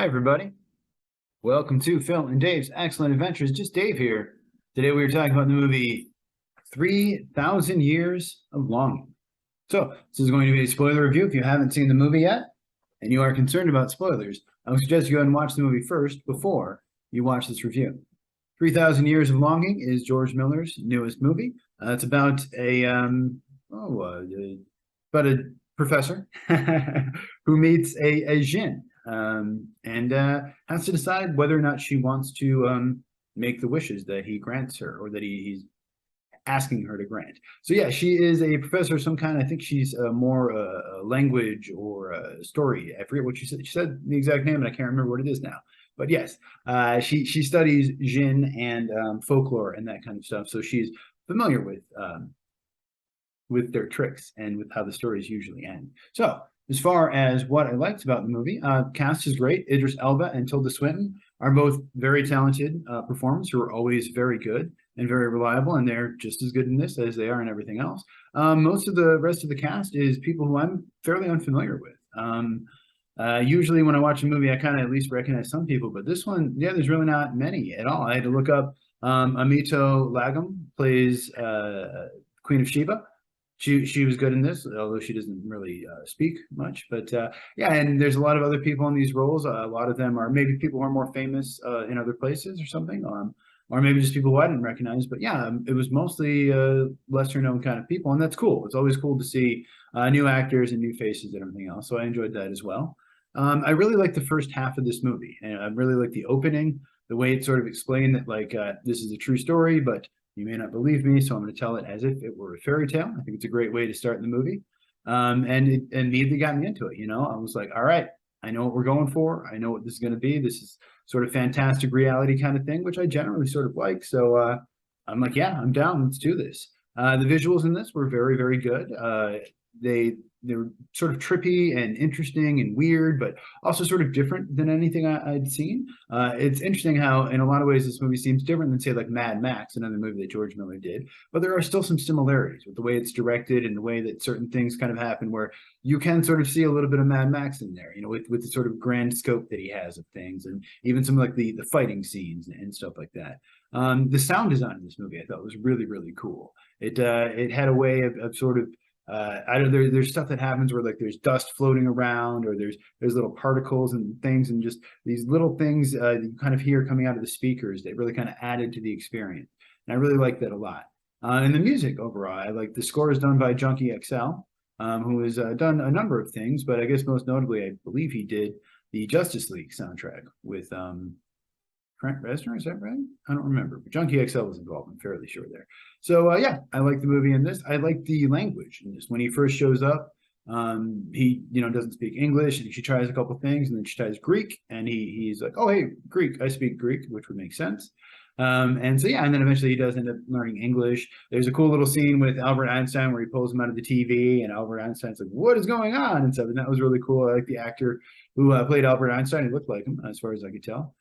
Hi, everybody. Welcome to Phil and Dave's Excellent Adventures. Just Dave here. Today we were talking about the movie 3,000 Years of Longing. So this is going to be a spoiler review. If you haven't seen the movie yet and you are concerned about spoilers, I would suggest you go ahead and watch the movie first before you watch this review. 3,000 Years of Longing is George Miller's newest movie. It's about about a professor who meets a Djinn. And has to decide whether or not she wants to make the wishes that he grants her, or that he's asking her to grant. So yeah, she is a professor of some kind. I think she's more a language or a story. I forget what she said. She said the exact name, and I can't remember what it is now. But yes, she studies Djinn and folklore and that kind of stuff. So she's familiar with their tricks and with how the stories usually end. So as far as what I liked about the movie, cast is great. Idris Elba and Tilda Swinton are both very talented performers who are always very good and very reliable, and they're just as good in this as they are in everything else. Most of the rest of the cast is people who I'm fairly unfamiliar with. Usually when I watch a movie, I kind of at least recognize some people, but this one, yeah, there's really not many at all. I had to look up Amito Lagum plays Queen of Sheba. She was good in this, although she doesn't really speak much. But yeah, and there's a lot of other people in these roles. A lot of them are maybe people who are more famous in other places or something, or maybe just people who I didn't recognize. But yeah, it was mostly lesser known kind of people, and that's cool. It's always cool to see new actors and new faces and everything else. So I enjoyed that as well. I really liked the first half of this movie, and I really liked the opening, the way it sort of explained that this is a true story, but you may not believe me, so I'm going to tell it as if it were a fairy tale. I think it's a great way to start the movie. And it immediately got me into it. I was like, all right, I know what we're going for. I know what this is going to be. This is sort of fantastic reality kind of thing, which I generally sort of like. So I'm like, yeah, I'm down. Let's do this. The visuals in this were very, very good. They were sort of trippy and interesting and weird, but also sort of different than anything I'd seen. It's interesting how, in a lot of ways, this movie seems different than, say, like Mad Max, another movie that George Miller did. But there are still some similarities with the way it's directed and the way that certain things kind of happen, where you can sort of see a little bit of Mad Max in there, with the sort of grand scope that he has of things, and even some like the fighting scenes and stuff like that. The sound design in this movie I thought was really, really cool. It had a way of sort of there's stuff that happens where like there's dust floating around, or there's little particles and things, and just these little things that you kind of hear coming out of the speakers that really kind of added to the experience. And I really like that a lot. And the music overall, I like the score is done by Junkie XL, who has done a number of things, but I guess most notably, I believe he did the Justice League soundtrack with Trent Reznor, is that right? I don't remember, but Junkie XL was involved, I'm fairly sure there. So yeah, I like the movie in this. I like the language in this. When he first shows up, he doesn't speak English, and she tries a couple things, and then she tries Greek, and he's like, oh hey, Greek, I speak Greek, which would make sense. And so yeah, and then eventually he does end up learning English. There's a cool little scene with Albert Einstein where he pulls him out of the TV, and Albert Einstein's like, what is going on? And stuff, and that was really cool. I like the actor who played Albert Einstein. He looked like him, as far as I could tell.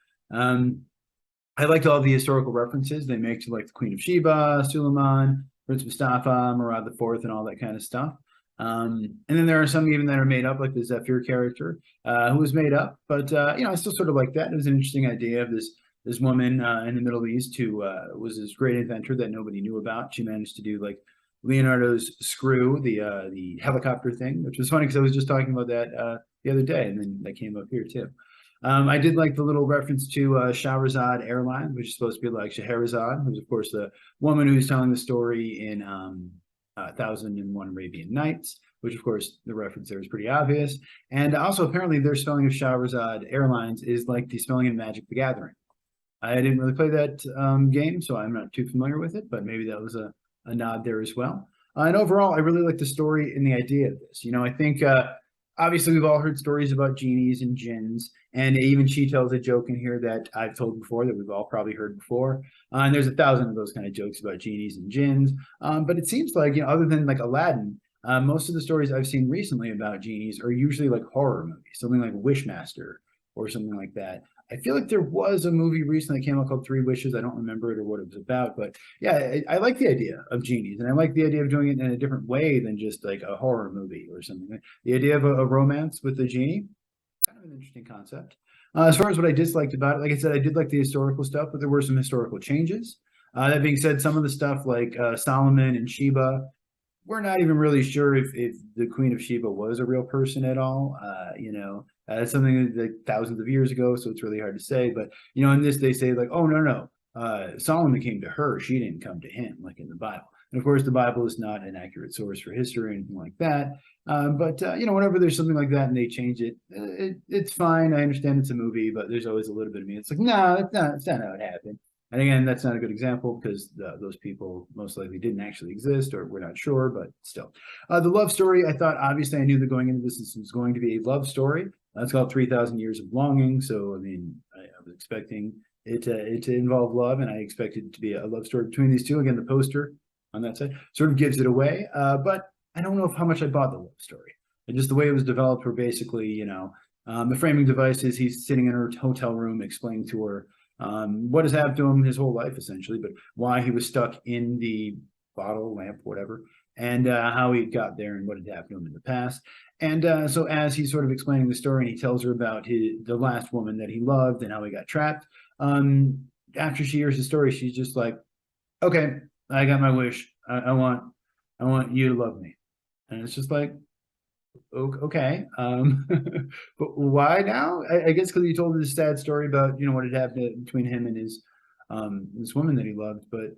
I liked all the historical references they make to like the Queen of Sheba, Suleiman, Prince Mustafa, Murad IV, and all that kind of stuff. And then there are some even that are made up, like the Zephyr character, who was made up. But I still sort of like that. It was an interesting idea of this woman in the Middle East who was this great inventor that nobody knew about. She managed to do like Leonardo's screw, the helicopter thing, which was funny because I was just talking about that the other day, and then that came up here too. I did like the little reference to Shahrazad Airlines, which is supposed to be like Scheherazade, who's of course the woman who's telling the story in 1001 Arabian Nights, which of course the reference there is pretty obvious. And also apparently their spelling of Shahrazad Airlines is like the spelling in Magic the Gathering. I didn't really play that game, so I'm not too familiar with it, but maybe that was a nod there as well. And overall, I really like the story and the idea of this. I think obviously we've all heard stories about genies and jinns, and even she tells a joke in here that I've told before that we've all probably heard before. And there's 1,000 of those kind of jokes about genies and jinns. But it seems like, other than like Aladdin, most of the stories I've seen recently about genies are usually like horror movies, something like Wishmaster or something like that. I feel like there was a movie recently that came out called Three Wishes. I don't remember it or what it was about, but yeah, I like the idea of genies, and I like the idea of doing it in a different way than just like a horror movie or something. The idea of a romance with the genie, kind of an interesting concept. As far as what I disliked about it, like I said, I did like the historical stuff, but there were some historical changes. That being said, some of the stuff like Solomon and Sheba, we're not even really sure if the Queen of Sheba was a real person at all. It's something like thousands of years ago, so it's really hard to say. But in this they say like, oh no, Solomon came to her; she didn't come to him, like in the Bible. And of course, the Bible is not an accurate source for history or anything like that. But whenever there's something like that and they change it, it's fine. I understand it's a movie, but there's always a little bit of me. It's like, no, it's not how it happened. And again, that's not a good example because those people most likely didn't actually exist, or we're not sure, but still. The love story, I thought, obviously, I knew that going into this was going to be a love story. It's called 3,000 Years of Longing. So, I mean, I was expecting it to involve love, and I expected it to be a love story between these two. Again, the poster on that side sort of gives it away, but I don't know how much I bought the love story. And just the way it was developed, where basically, the framing device is he's sitting in her hotel room explaining to her what has happened to him his whole life, essentially, but why he was stuck in the bottle, lamp, whatever, and how he got there and what had happened to him in the past. And so as he's sort of explaining the story, and he tells her about the last woman that he loved and how he got trapped, after she hears the story, she's just like, okay, I got my wish. I want you to love me. And it's just like, okay, but why now? I guess because he told this sad story about what had happened between him and his this woman that he loved, but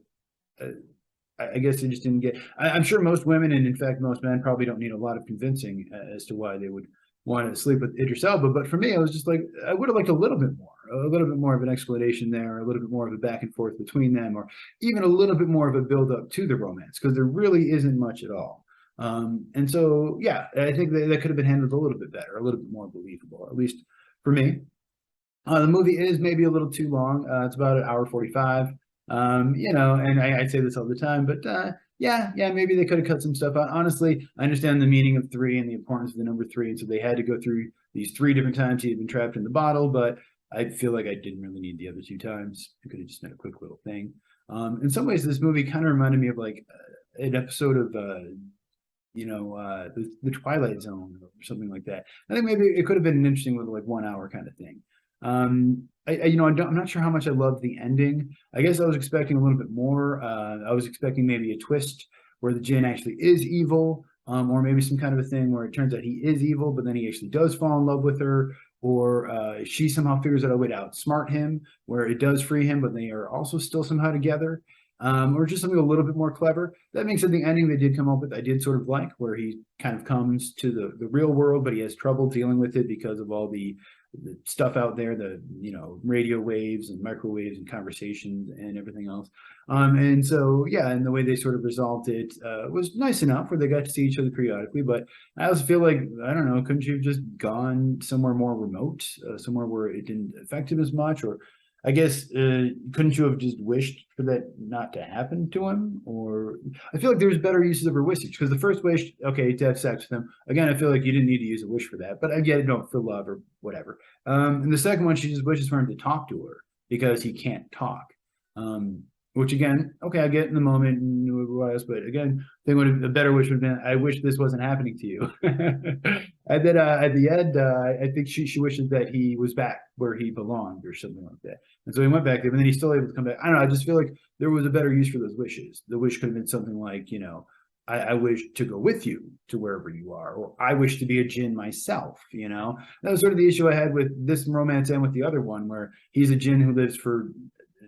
I guess they just didn't get. I'm sure most women, and in fact most men, probably don't need a lot of convincing as to why they would want to sleep with Idris Elba. But for me, I was just like, I would have liked a little bit more of an explanation there, a little bit more of a back and forth between them, or even a little bit more of a build up to the romance, because there really isn't much at all. And so, yeah, I think that could have been handled a little bit better, a little bit more believable, at least for me. The movie is maybe a little too long. It's about 1:45. And I say this all the time, but yeah, maybe they could have cut some stuff out. Honestly, I understand the meaning of 3 and the importance of the number 3, and so they had to go through these 3 different times he had been trapped in the bottle, but I feel like I didn't really need the other 2 times. It could have just been a quick little thing. In some ways, this movie kind of reminded me of like an episode of the Twilight Zone or something like that. I think maybe it could have been an interesting little like 1 hour kind of thing. I'm not sure how much I loved the ending. I guess I was expecting a little bit more. I was expecting maybe a twist where the Djinn actually is evil, or maybe some kind of a thing where it turns out he is evil, but then he actually does fall in love with her, or she somehow figures out a way to outsmart him, where it does free him, but they are also still somehow together. Or just something a little bit more clever. That being said, the ending they did come up with, I did sort of like, where he kind of comes to the real world, but he has trouble dealing with it because of all the stuff out there, the radio waves and microwaves and conversations and everything else. And so yeah, and the way they sort of resolved it was nice enough, where they got to see each other periodically. But I also feel like, I don't know, couldn't you have just gone somewhere more remote, somewhere where it didn't affect him as much? Or I guess couldn't you have just wished for that not to happen to him? Or I feel like there's better uses of her wishes, because the first wish, okay, to have sex with him. Again, I feel like you didn't need to use a wish for that, but I get it, no, for love or whatever. And the second one, she just wishes for him to talk to her because he can't talk. Which again, okay, I get in the moment and what else, but again, I think a better wish would have been, I wish this wasn't happening to you. And then at the end, I think she wishes that he was back where he belonged or something like that. And so he went back there, but then he's still able to come back. I don't know, I just feel like there was a better use for those wishes. The wish could have been something like, I wish to go with you to wherever you are, or I wish to be a Djinn myself, That was sort of the issue I had with this romance and with the other one, where he's a Djinn who lives for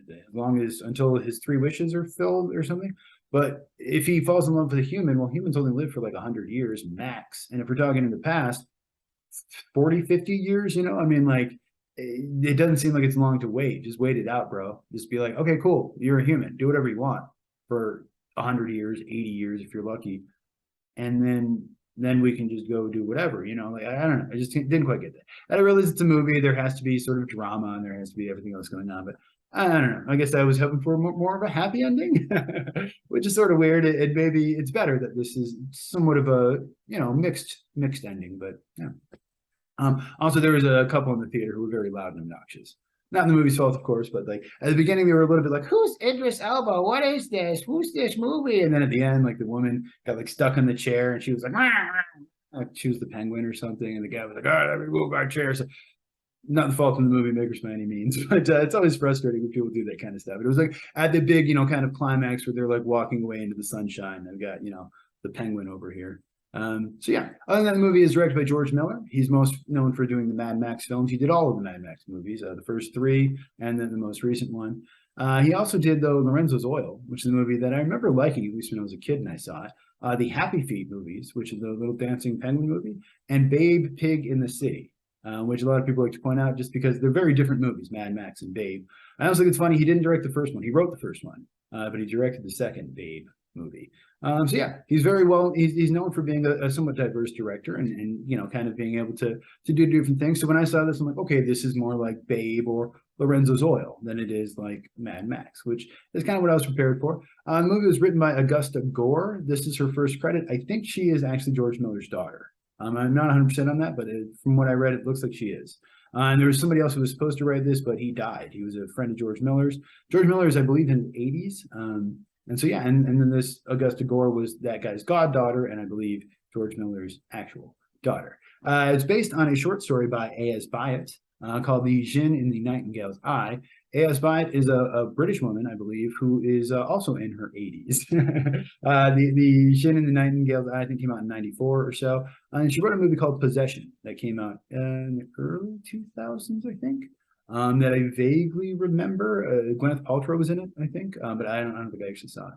as long as until his 3 wishes are filled or something. But if he falls in love with a human, well, humans only live for like 100 years max. And if we're talking in the past, 40, 50 years, I mean, like, it doesn't seem like it's long to wait. Just wait it out, bro. Just be like, okay, cool. You're a human. Do whatever you want for 100 years, 80 years, if you're lucky. And then we can just go do whatever, like, I don't know. I just didn't quite get that. I realize it's a movie. There has to be sort of drama and there has to be everything else going on, but I don't know. I guess I was hoping for more of a happy ending, which is sort of weird. And maybe it's better that this is somewhat of a, mixed ending, but yeah. Also, there was a couple in the theater who were very loud and obnoxious. Not in the movie's fault, of course, but like at the beginning, they were a little bit like, "Who's Idris Elba? What is this? Who's this movie?" And then at the end, like the woman got like stuck in the chair, and she was like she was the penguin or something, and the guy was like, "All right, let me move my chair." So not the fault of the movie makers by any means, but it's always frustrating when people do that kind of stuff. It was like at the big, kind of climax where they're like walking away into the sunshine. I've got, the penguin over here. So yeah, other than that, the movie is directed by George Miller. He's most known for doing the Mad Max films. He did all of the Mad Max movies, the first three, and then the most recent one. He also did, though, Lorenzo's Oil, which is a movie that I remember liking, at least when I was a kid and I saw it. The Happy Feet movies, which is the little dancing penguin movie, and Babe, Pig in the Sea, which a lot of people like to point out just because they're very different movies, Mad Max and Babe. I also think it's funny, he didn't direct the first one. He wrote the first one, but he directed the second Babe movie. So yeah, he's very well, he's known for being a somewhat diverse director and kind of being able to do different things. So when I saw this, I'm like, okay, this is more like Babe or Lorenzo's Oil than it is like Mad Max, which is kind of what I was prepared for. The movie was written by Augusta Gore. This is her first credit. I think she is actually George Miller's daughter. I'm not 100% on that, but from what I read, it looks like she is. And there was somebody else who was supposed to write this, but he died. He was a friend of George Miller's. George Miller's, I believe, in the 80s. And so, yeah, and then this Augusta Gore was that guy's goddaughter, and I believe George Miller's actual daughter. It's based on a short story by A.S. Byatt called The Djinn in the Nightingale's Eye. A.S. Byatt is a British woman, I believe, who is also in her 80s. the Djinn in the Nightingale's Eye, I think, came out in 94 or so. And she wrote a movie called Possession that came out in the early 2000s, I think. That I vaguely remember. Gwyneth Paltrow was in it, I think, but I don't think I actually saw it.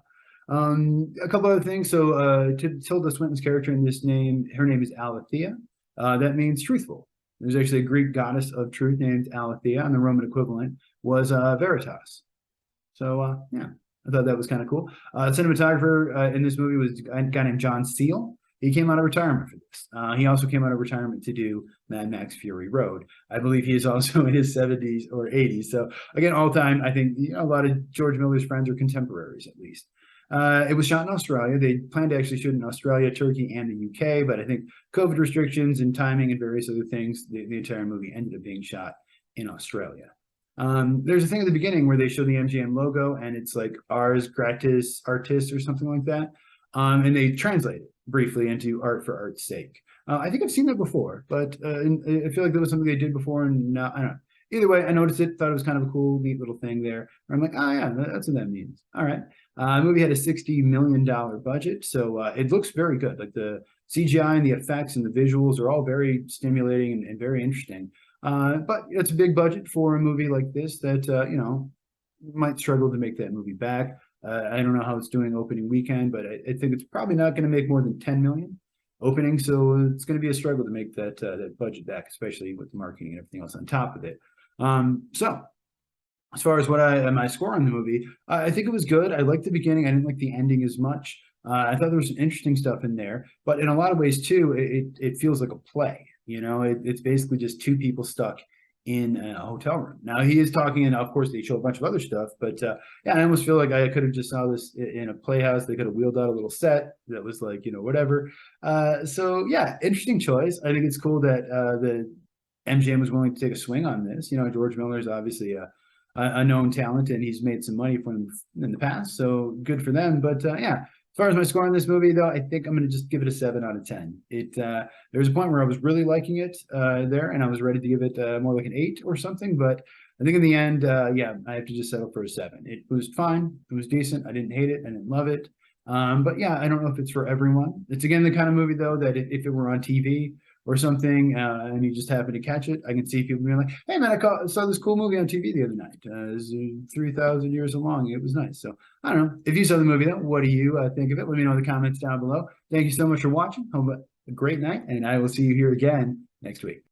A couple other things. So Tilda Swinton's character in this her name is Aletheia. That means truthful. There's actually a Greek goddess of truth named Aletheia, and the Roman equivalent was Veritas. So yeah, I thought that was kind of cool. Cinematographer in this movie was a guy named John Seale. He came out of retirement for this. He also came out of retirement to do Mad Max Fury Road. I believe he is also in his 70s or 80s. So again, all time, I think a lot of George Miller's friends are contemporaries, at least. It was shot in Australia. They planned to actually shoot in Australia, Turkey, and the UK, but I think COVID restrictions and timing and various other things, the entire movie ended up being shot in Australia. There's a thing at the beginning where they show the MGM logo, and it's like Ars Gratis Artis or something like that. And they translate it briefly into art for art's sake. I think I've seen that before, but I feel like that was something they did before, and I don't know. Either way, I noticed it, thought it was kind of a cool, neat little thing there. I'm like, oh yeah, that's what that means. All right. The movie had a $60 million budget, so it looks very good. Like the CGI and the effects and the visuals are all very stimulating and very interesting. But it's a big budget for a movie like this that, might struggle to make that movie back. I don't know how it's doing opening weekend, but I think it's probably not going to make more than 10 million opening. So it's going to be a struggle to make that budget back, especially with the marketing and everything else on top of it. So as far as my score on the movie, I think it was good. I liked the beginning. I didn't like the ending as much. I thought there was some interesting stuff in there, but in a lot of ways too, it feels like a play. It's basically just two people stuck in a hotel room. Now he is talking, and of course they show a bunch of other stuff, but yeah, I almost feel like I could have just saw this in a playhouse. They could have wheeled out a little set that was like, whatever. So yeah, interesting choice. I think it's cool that the MGM was willing to take a swing on this. George Miller is obviously a known talent, and he's made some money for them in the past, so good for them. But yeah, as far as my score on this movie, though, I think I'm going to just give it a 7 out of 10. There was a point where I was really liking it there, and I was ready to give it more like an 8 or something. But I think in the end, yeah, I have to just settle for a 7. It was fine. It was decent. I didn't hate it. I didn't love it. But yeah, I don't know if it's for everyone. It's, again, the kind of movie, though, that if it were on TV or something, and you just happen to catch it, I can see people being like, hey man, I saw this cool movie on TV the other night. It was 3,000 years along. It was nice. So I don't know. If you saw the movie though, what do you think of it? Let me know in the comments down below. Thank you so much for watching. Have a great night, and I will see you here again next week.